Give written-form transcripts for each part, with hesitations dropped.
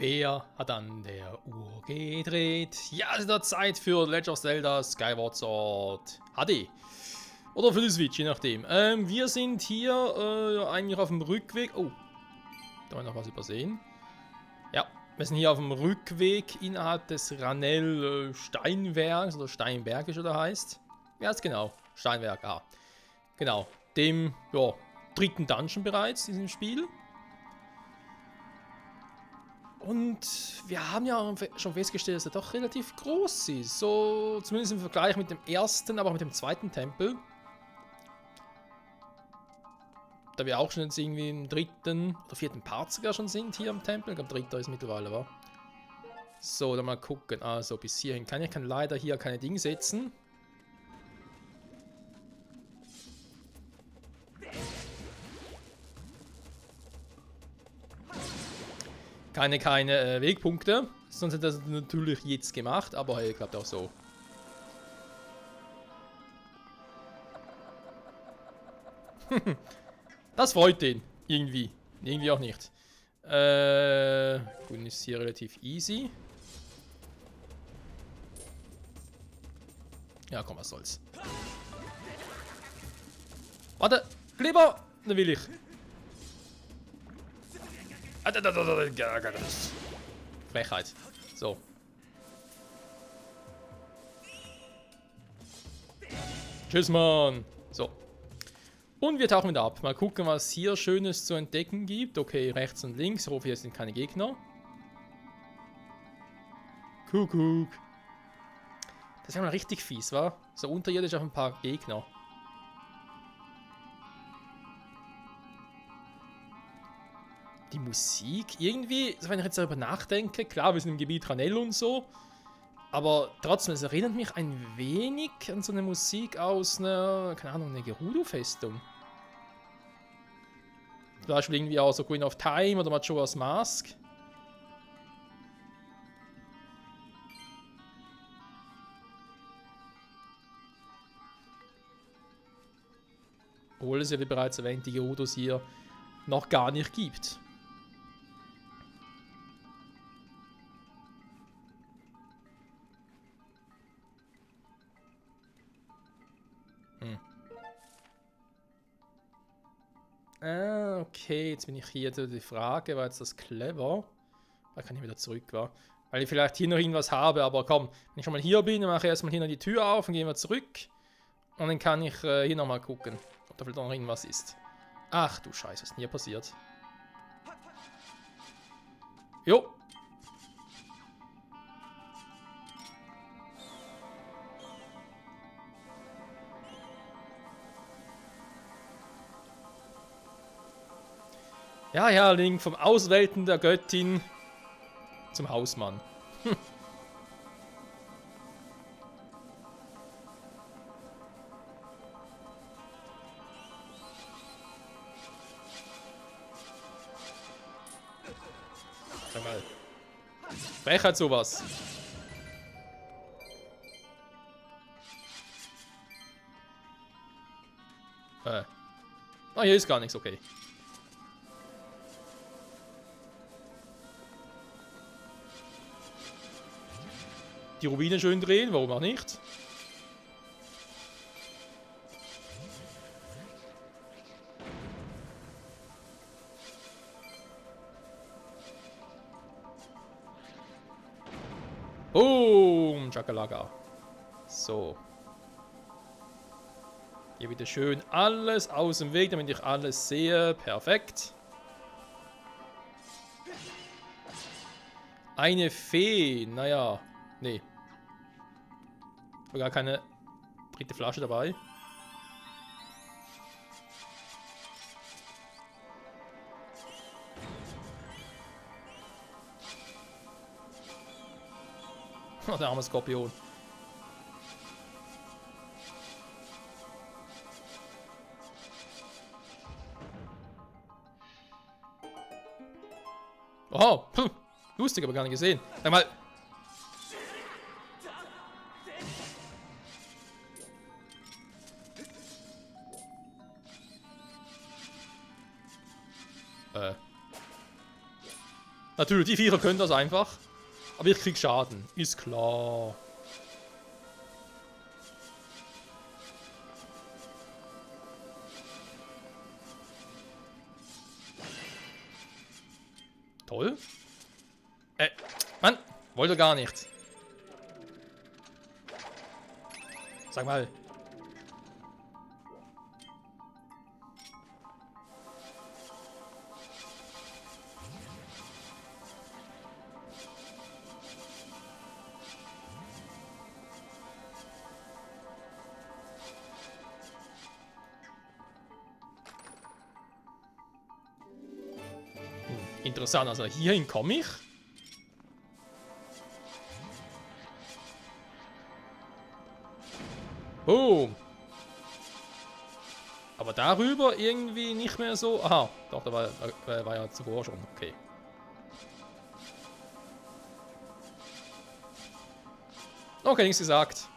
Wer hat an der Uhr gedreht? Ja, es ist wieder Zeit für Legend of Zelda Skyward Sword HD. Oder für die Switch, je nachdem. Wir sind hier eigentlich auf dem Rückweg. Oh, da haben wir noch was übersehen. Ja, wir sind hier auf dem Rückweg innerhalb des Ranel Steinwerks, oder Steinberg, wie es da heißt. Ja, ist genau. Steinwerk, ah. Genau. Dem, ja, dritten Dungeon bereits in diesem Spiel. Und wir haben ja schon festgestellt, dass er doch relativ groß ist. So, zumindest im Vergleich mit dem ersten, aber auch mit dem zweiten Tempel. Da wir auch schon jetzt irgendwie im dritten oder vierten Part sogar schon sind hier am Tempel. Ich glaube, dritter ist mittlerweile, war. So, dann mal gucken. Also, bis hierhin kann ich kann leider hier keine Dinge setzen. Keine Wegpunkte. Sonst hätte das natürlich jetzt gemacht, aber hey, klappt auch so. Das freut den. Irgendwie. Irgendwie auch nicht. Gut, ist hier relativ easy. Ja, komm, was soll's. Warte, Kleber! Dann will ich. Frechheit. So. Tschüss, Mann. So. Und wir tauchen wieder ab. Mal gucken, was hier Schönes zu entdecken gibt. Okay, rechts und links. Ich hoffe, hier sind keine Gegner. Kuckuck. Das ist ja mal richtig fies, wa? So unterirdisch auf ein paar Gegner. Die Musik, irgendwie, wenn ich jetzt darüber nachdenke, klar, wir sind im Gebiet Ranel und so, aber trotzdem, es erinnert mich ein wenig an so eine Musik aus einer, keine Ahnung, einer Gerudo-Festung. Zum Beispiel irgendwie auch so Queen of Time oder Majora's Mask. Obwohl es ja, wie bereits erwähnt, die Gerudos hier noch gar nicht gibt. Ah, okay, jetzt bin ich hier. Die Frage, war jetzt das clever? Da kann ich wieder zurück, war. Weil ich vielleicht hier noch irgendwas habe, aber komm, wenn ich schon mal hier bin, dann mache ich erstmal hier noch die Tür auf und gehen wir zurück. Und dann kann ich hier nochmal gucken, ob da vielleicht noch irgendwas ist. Ach du Scheiße, was ist denn hier passiert? Jo. Ja, ja, Link, vom Auswälten der Göttin zum Hausmann. Hm. Sag mal. Frechheit sowas. Ah, hier ist gar nichts, okay. Die Rubine schön drehen, warum auch nicht? Boom, Chakalaka. So. Hier bitte schön alles aus dem Weg, damit ich alles sehe. Perfekt. Eine Fee. Naja, nee. Gar keine dritte Flasche dabei. Oh, der arme Skorpion. Oh, lustig, aber gar nicht gesehen. Sag mal. Natürlich, die Viecher können das einfach. Aber ich krieg Schaden. Ist klar. Toll. Mann, wollte gar nicht. Sag mal. Interessant, also hierhin komme ich. Boom. Aber darüber irgendwie nicht mehr so. Aha, doch, da war ja zuvor schon. Okay. Okay, nichts gesagt.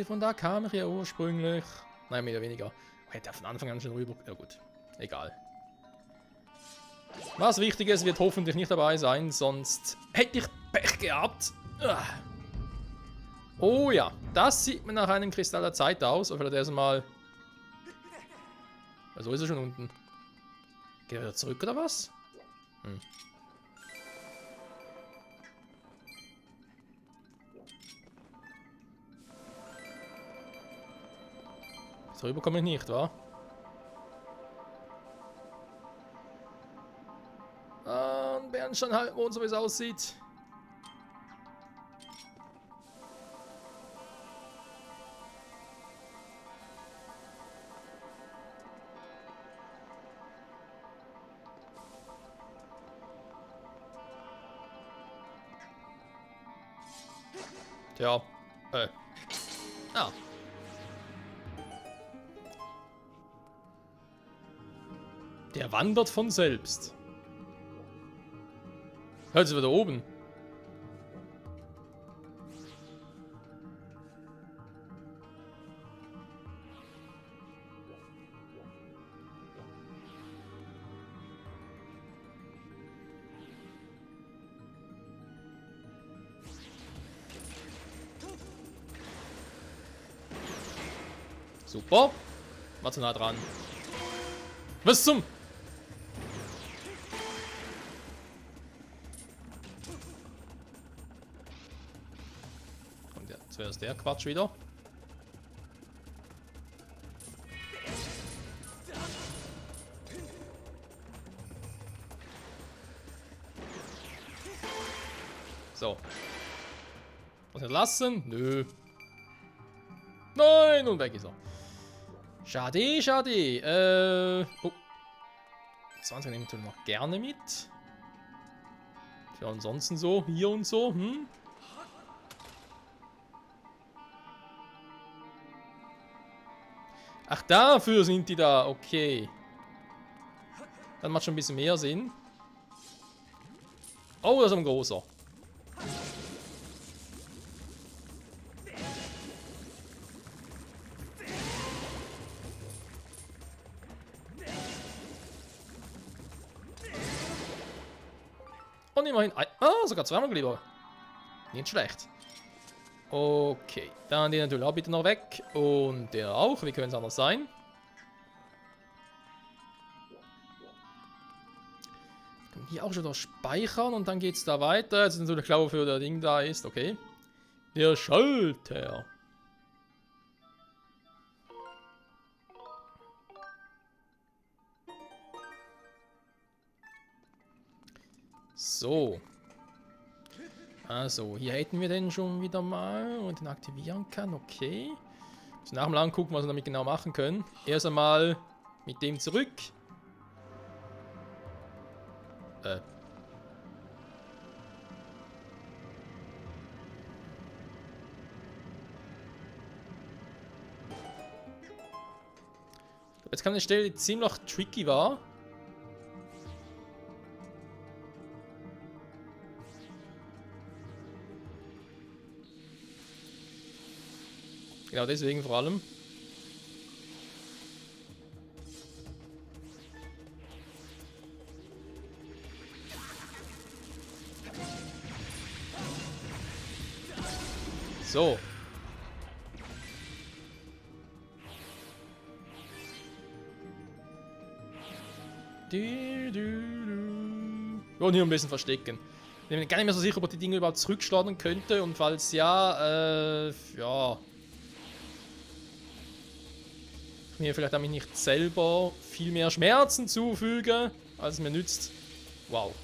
Von da kam ich ja ursprünglich. Nein, mehr oder weniger. Hätte von Anfang an schon rüber. Ja gut. Egal. Was Wichtiges wird hoffentlich nicht dabei sein, sonst hätte ich Pech gehabt. Oh ja, das sieht mir nach einem Kristall der Zeit aus. Oder vielleicht erstmal. So ist er schon unten. Geht er wieder zurück oder was? Hm. Darüber komme ich nicht, wa? Ein Bernsteinhalbmond, so wie es aussieht. Tja, Ah. Der wandert von selbst. Hört sie wieder oben. Super. War zu nah dran. Was zum? Und ja, zuerst der Quatsch wieder. So. Was nicht lassen? Nö. Nein, und weg ist er. Schade, schade. Oh. 20 nehmen wir noch gerne mit. Ja, ansonsten so, hier und so, hm? Ach, dafür sind die da, okay. Dann macht schon ein bisschen mehr Sinn. Oh, das ist ein großer. Und immerhin. Sogar zweimal lieber. Nicht schlecht. Okay. Dann den natürlich auch bitte noch weg. Und der auch. Wie könnte es anders sein? Können hier auch schon noch speichern und dann geht es da weiter. Jetzt ist natürlich klar, wofür der Ding da ist. Okay. Der Schalter. So. Also, hier hätten wir den schon wieder mal und den aktivieren kann. Okay. So, nach dem Lang gucken, was wir damit genau machen können. Erst einmal mit dem zurück. Jetzt kam eine Stelle, die ziemlich tricky war. Genau deswegen vor allem. So. Und hier ein bisschen verstecken. Ich bin mir gar nicht mehr so sicher, ob ich die Dinge überhaupt zurückschlagen könnte. Und falls ja, ja. Ich mir vielleicht damit nicht selber viel mehr Schmerzen zufüge, als es mir nützt. Wow.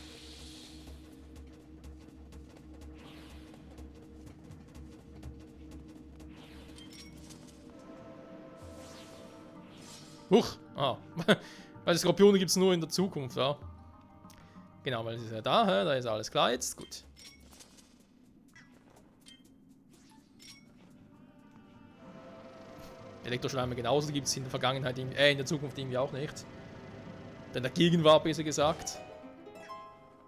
Huch! Ah. Weil Skorpione gibt es nur in der Zukunft, ja. Genau, weil es ist ja da ist alles klar jetzt. Gut. Elektroschleimer genauso gibt es in der Vergangenheit, in der Zukunft irgendwie auch nicht. In der Gegenwart besser gesagt.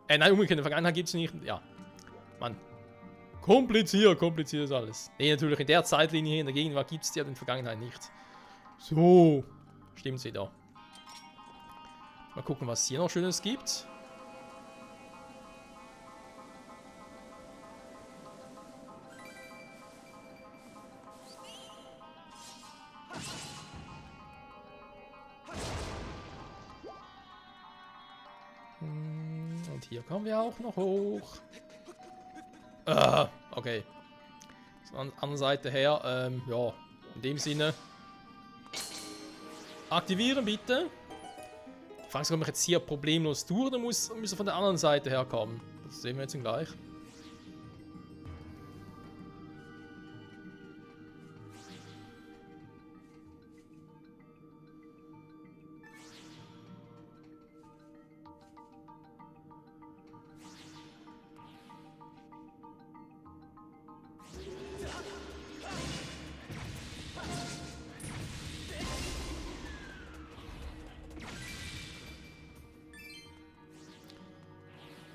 Nein, umgekehrt, in der Vergangenheit gibt es nicht. Ja. Mann. Kompliziert ist alles. Nee, natürlich in der Zeitlinie hier, in der Gegenwart gibt es die, aber in der Vergangenheit nicht. So. Stimmt's wieder. Mal gucken, was es hier noch Schönes gibt. Und hier kommen wir auch noch hoch. Okay. Von der anderen Seite her, ja, in dem Sinne. Aktivieren bitte. Die Frage ist, ob ich jetzt hier problemlos durch oder muss er von der anderen Seite herkommen. Das sehen wir jetzt gleich.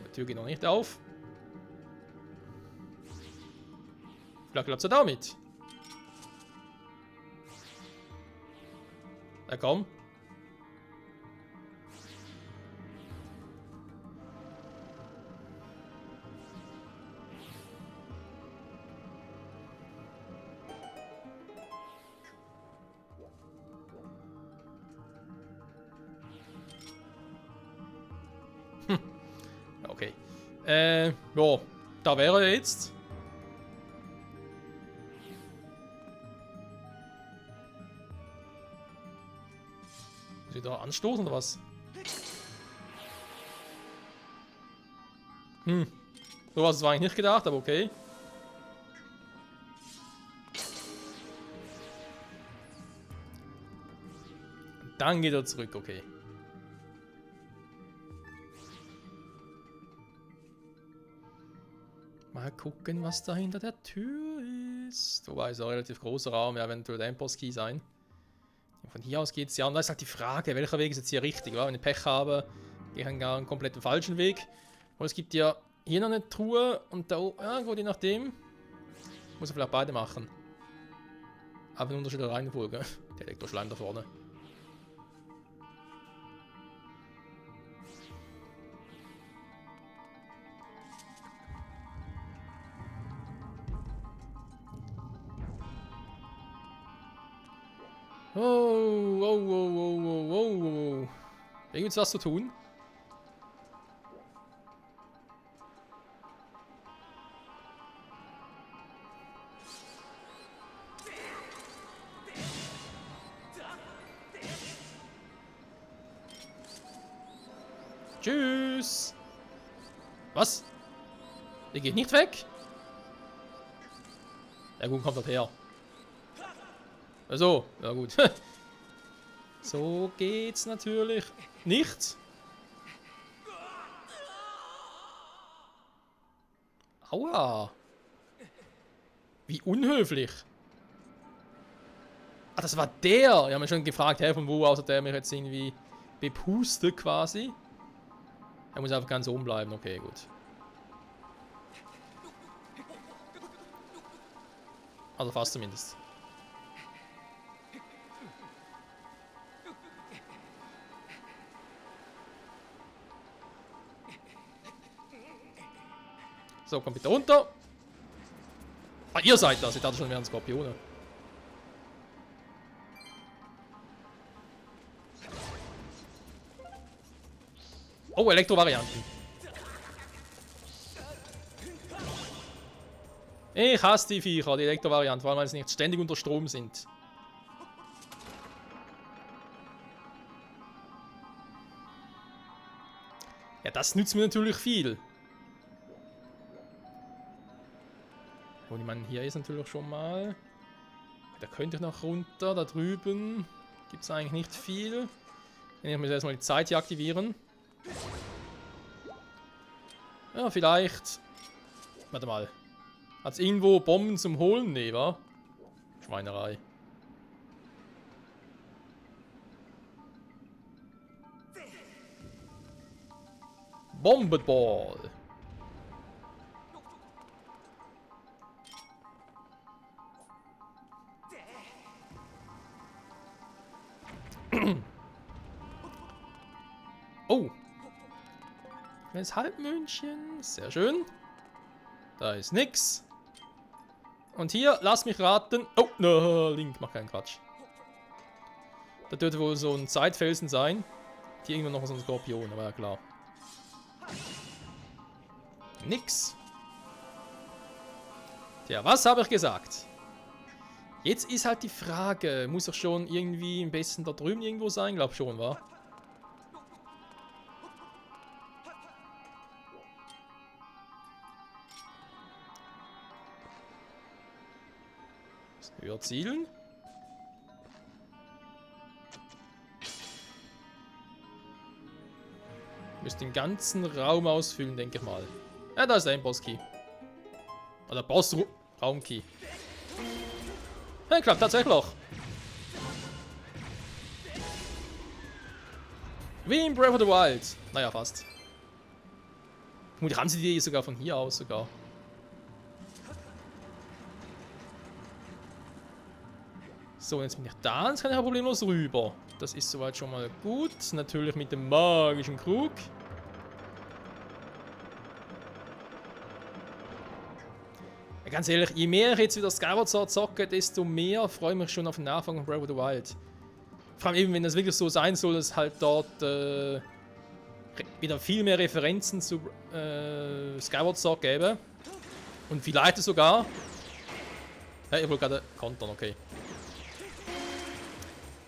Die Tür geht noch nicht auf. Vielleicht klappt es ja damit. Ja, komm. Okay. Ja, da wäre er jetzt. Muss ich da anstoßen oder was? So was war eigentlich nicht gedacht, aber okay. Dann geht er zurück, okay. Mal gucken, was da hinter der Tür ist. Wobei, ist ein relativ großer Raum, ja, eventuell der Endboss-Key sein. Von hier aus geht es ja. Und da ist halt die Frage, welcher Weg ist jetzt hier richtig, wa? Wenn ich Pech habe, gehe ich einen kompletten falschen Weg. Und es gibt ja hier noch eine Truhe und da oben, ja gut, je nachdem. Muss er vielleicht beide machen. Aber in unterschiedlicher Reihenfolge. Der Elektroschleim da vorne. Oh. Hier gibt's was zu tun. Tschüss. Was? Der geht nicht weg? Ja gut, kommt dort her. Also, ja gut. So geht's natürlich nicht. Aua. Wie unhöflich. Ah, das war der. Ich habe mich schon gefragt, hey, von wo aus hat der mich jetzt irgendwie bepustet quasi. Er muss einfach ganz oben bleiben. Okay, gut. Also fast zumindest. So, komm bitte runter. Ah, ihr seid das. Ich dachte schon, wir wären Skorpione. Oh, Elektro-Varianten. Ich hasse die Viecher, die Elektro-Varianten, vor allem weil sie nicht ständig unter Strom sind. Ja, das nützt mir natürlich viel. Und ich meine, hier ist natürlich schon mal... Da könnte ich noch runter, da drüben gibt es eigentlich nicht viel. Ich muss erstmal die Zeit hier aktivieren. Ja, vielleicht... Warte mal. Hat es irgendwo Bomben zum Holen? Nee, wa? Schweinerei. Bombenball. Oh. Kleines Halbmündchen. Sehr schön. Da ist nix. Und hier, lass mich raten. Oh, no, Link, mach keinen Quatsch. Da dürfte wohl so ein Zeitfelsen sein. Hier irgendwo noch so ein Skorpion, aber ja klar. Nix. Tja, was habe ich gesagt? Jetzt ist halt die Frage, muss er schon irgendwie am besten da drüben irgendwo sein? Glaub schon, wa? Höher zielen. Müsste den ganzen Raum ausfüllen, denke ich mal. Ja, da ist ein Boss-Key. Oder Boss-Raum-Key. Ja, klappt tatsächlich. Wie in Breath of the Wild. Naja, fast. Vermutlich haben sie die sogar von hier aus sogar. So, jetzt bin ich da, jetzt kann ich ja problemlos rüber. Das ist soweit schon mal gut. Natürlich mit dem magischen Krug. Ja, ganz ehrlich, je mehr ich jetzt wieder Skyward Sword zocke, desto mehr freue ich mich schon auf den Nachfolger von Breath of the Wild. Vor allem eben, wenn das wirklich so sein soll, dass halt dort wieder viel mehr Referenzen zu Skyward Sword gäbe. Und vielleicht sogar... Ja, ich wollte gerade kontern, okay.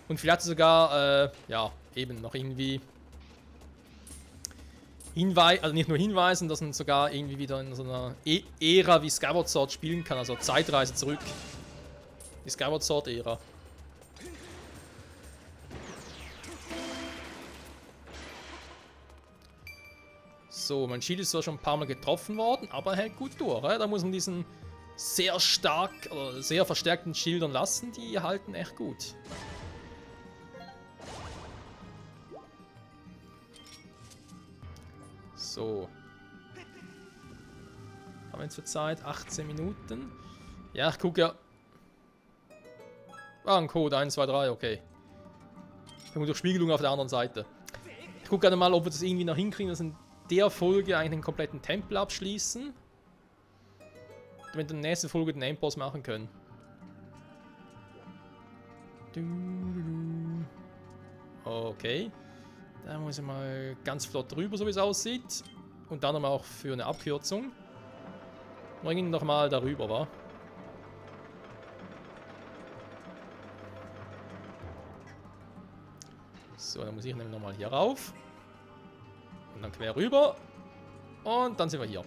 Und vielleicht sogar, ja, eben noch irgendwie also nicht nur hinweisen, dass man sogar irgendwie wieder in so einer Ära wie Skyward Sword spielen kann, also Zeitreise zurück. Die Skyward Sword Ära. So, mein Schild ist zwar schon ein paar Mal getroffen worden, aber er hält gut durch. Da muss man diesen sehr stark oder sehr verstärkten Schildern lassen, die halten echt gut. So. Haben wir jetzt für Zeit? 18 Minuten. Ja, ich gucke ja. Ah, ein Code 1, 2, 3, okay. Durch Spiegelung auf der anderen Seite. Ich gucke gerne mal, ob wir das irgendwie noch hinkriegen, dass in der Folge eigentlich den kompletten Tempel abschließen. Damit wir in der nächsten Folge den Endboss machen können. Okay. Da muss ich mal ganz flott drüber, so wie es aussieht. Und dann nochmal auch für eine Abkürzung. Bringen ihn nochmal darüber, wa? So, dann muss ich nämlich nochmal hier rauf. Und dann quer rüber. Und dann sind wir hier.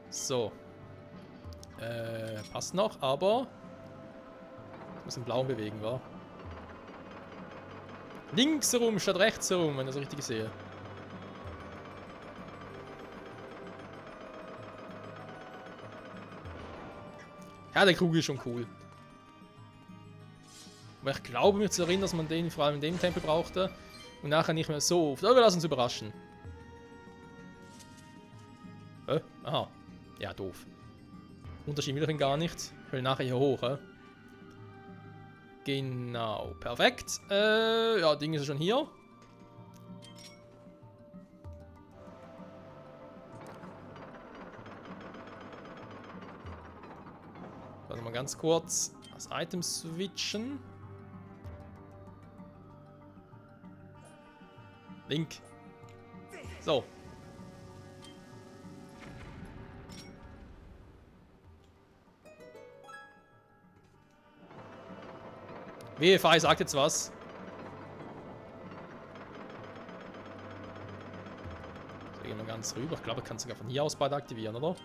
So. Passt noch, aber... Ich muss den blauen bewegen, wa? Links herum statt rechts herum, wenn ich das richtig sehe. Ja, der Krug ist schon cool. Aber ich glaube mich zu erinnern, dass man den vor allem in dem Tempel brauchte. Und nachher nicht mehr so oft. Aber wir lassen uns überraschen. Aha. Ja, doof. Unterschied will ich ihn gar nicht. Ich will nachher hier hoch, Genau, perfekt. Ja, Ding ist schon hier. Also mal ganz kurz das Item switchen. Link. So. WFI sagt jetzt was. So, gehen wir ganz rüber. Ich glaube, ich kann es sogar von hier aus beide aktivieren, oder?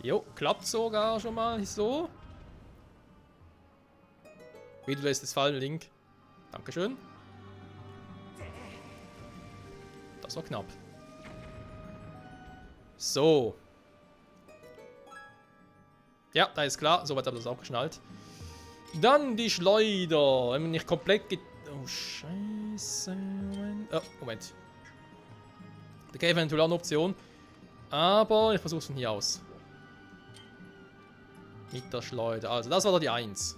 Jo, klappt sogar schon mal so. Wie du lässt es fallen, Link. Dankeschön. Das war knapp. So. Ja, da ist klar. Soweit habe ich das auch geschnallt. Dann die Schleuder. Wenn man nicht komplett geht. Oh, scheiße. Oh, Moment. Da gäbe eventuell auch eine Option. Aber ich versuche es von hier aus. Mit der Schleuder. Also, das war da die 1.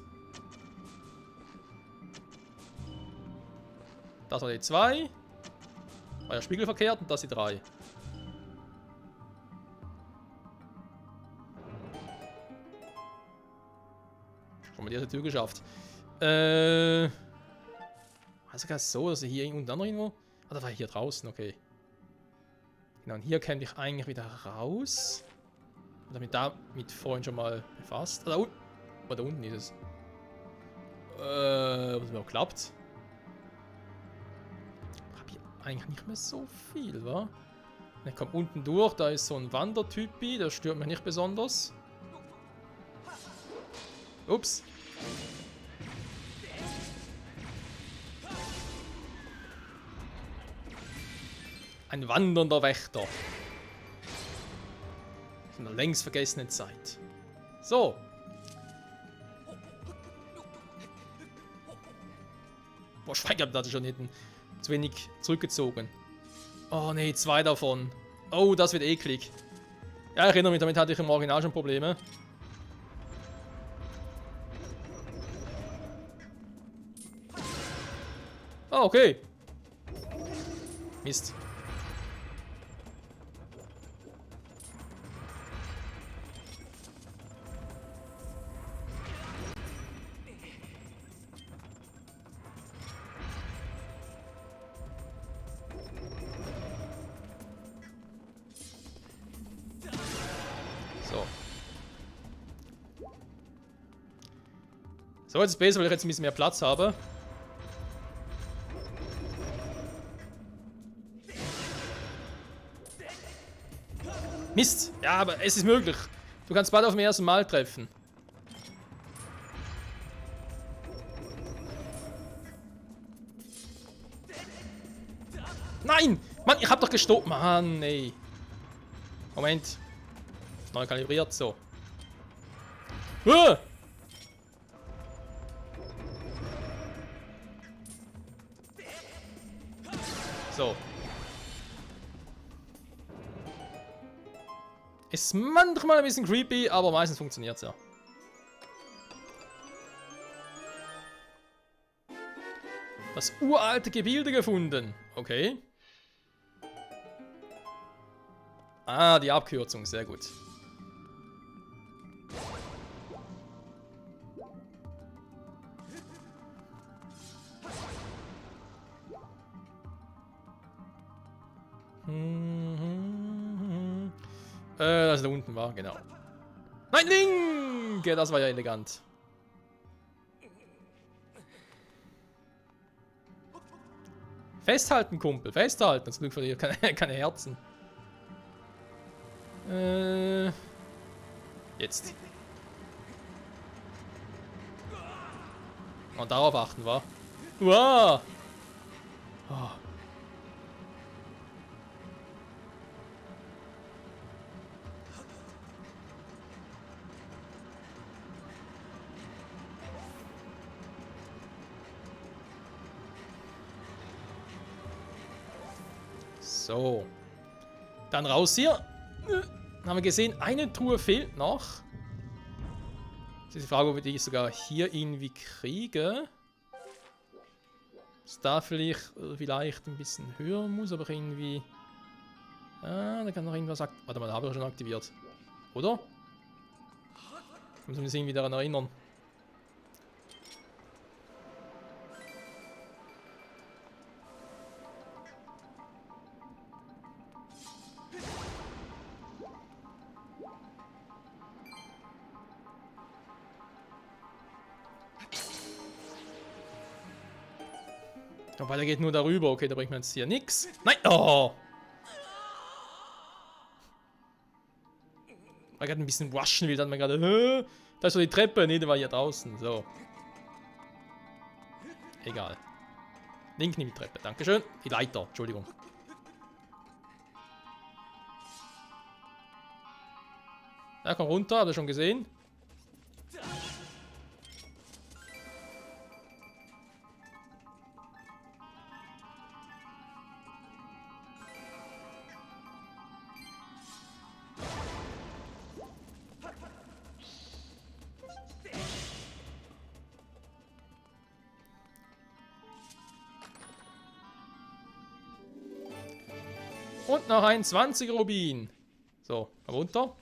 Das war die 2. War ja spiegelverkehrt und das die 3. Schon mal die erste Tür geschafft. Also gar so, dass hier unten noch irgendwo. Ah, da war hier draußen, okay. Genau, und hier käme ich eigentlich wieder raus. Und damit damit vorhin schon mal befasst. Ah, da unten ist es. Was überhaupt klappt. Ich habe hier eigentlich nicht mehr so viel, wa? Ich komme unten durch, da ist so ein Wandertypi, der stört mich nicht besonders. Ups. Ein wandernder Wächter. In der längst vergessenen Zeit. So. Boah, Schweigert hatte schon hinten zu wenig zurückgezogen. Oh ne, 2 davon. Oh, das wird eklig. Ja, ich erinnere mich, damit hatte ich im Original schon Probleme. Ah, okay. Mist. So. So, jetzt ist es besser, weil ich jetzt ein bisschen mehr Platz habe. Mist! Ja, aber es ist möglich. Du kannst beide auf dem ersten Mal treffen. Nein! Mann, ich hab doch gestoppt. Mann, ey. Moment. Neu kalibriert, so. So. Ist manchmal ein bisschen creepy, aber meistens funktioniert es ja. Das uralte Gebilde gefunden. Okay. Ah, die Abkürzung, sehr gut. Das da unten war, genau. Nein, Link! Ja, das war ja elegant. Festhalten, Kumpel, festhalten. Das Glück verliert keine Herzen. Jetzt. Und darauf achten, wa? Wow! Oh. So. Dann raus hier. Dann haben wir gesehen, eine Truhe fehlt noch. Jetzt ist die Frage, ob wir die sogar hier irgendwie kriegen. Dass da vielleicht ein bisschen höher muss, aber irgendwie... Ah, da kann noch irgendwas... Warte mal, da habe ich schon aktiviert. Oder? Ich muss mich irgendwie daran erinnern. Aber der geht nur darüber. Okay, da bringt man jetzt hier nichts. Nein! Oh! Weil gerade ein bisschen waschen will, dann man gerade. Da ist doch die Treppe. Ne, der war hier draußen. So. Egal. Link nimmt die Treppe. Dankeschön. Die Leiter. Entschuldigung. Ja, komm runter. Habt ihr schon gesehen? Und noch ein 20 Rubin. So, runter.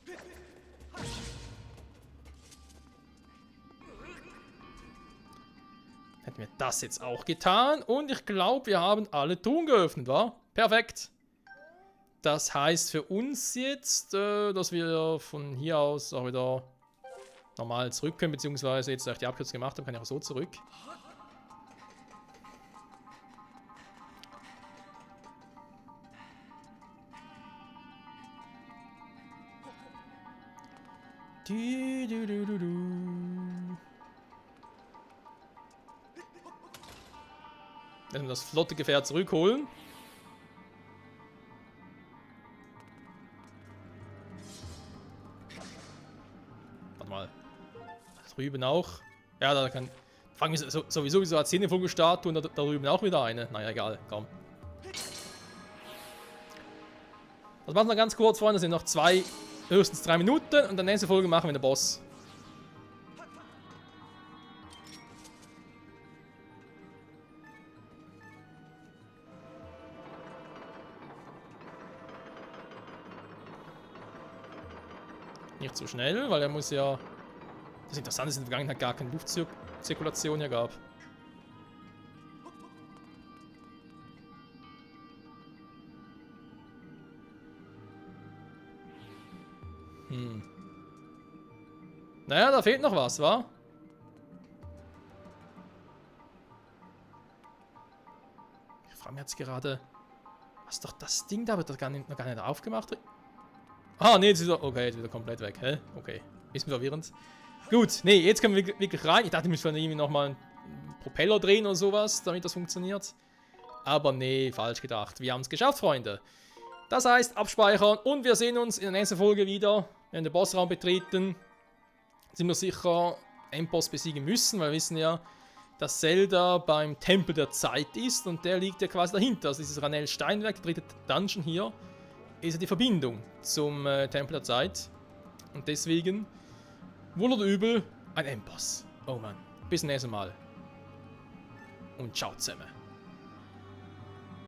Hätten wir das jetzt auch getan. Und ich glaube, wir haben alle Truhen geöffnet, wa? Perfekt. Das heißt für uns jetzt, dass wir von hier aus auch wieder normal zurück können. Beziehungsweise jetzt, da ich die Abkürzung gemacht habe, kann ich auch so zurück. Wenn wir das flotte Gefährt zurückholen. Warte mal. Da drüben auch. Ja, da kann... Fangen wir sowieso wie so eine Szenevogelstatue und da drüben auch wieder eine. Naja, egal. Komm. Das machen wir ganz kurz, Freunde. Das sind noch höchstens 3 Minuten. Und in der nächsten Folge machen wir den Boss. Nicht so schnell, weil er muss ja... Das Interessante ist, dass es in der Vergangenheit gar keine Luftzirkulation hier gab. Naja, da fehlt noch was, wa? Ich frage mich jetzt gerade... Was doch das Ding da? Wird das noch gar nicht aufgemacht? Ah, nee, jetzt ist er... Okay, jetzt wieder komplett weg, hä? Okay. Bisschen verwirrend. Gut, nee, jetzt können wir wirklich rein. Ich dachte, ich müsste irgendwie nochmal einen Propeller drehen oder sowas, damit das funktioniert. Aber nee, falsch gedacht. Wir haben es geschafft, Freunde. Das heißt, abspeichern und wir sehen uns in der nächsten Folge wieder. Wenn wir den Bossraum betreten, sind wir sicher Endboss besiegen müssen, weil wir wissen ja, dass Zelda beim Tempel der Zeit ist und der liegt ja quasi dahinter. Also dieses Ranel Steinwerk, der dritte Dungeon hier, ist ja die Verbindung zum Tempel der Zeit. Und deswegen, wohl oder übel, ein Endboss. Oh Mann, bis zum nächsten Mal. Und ciao zusammen.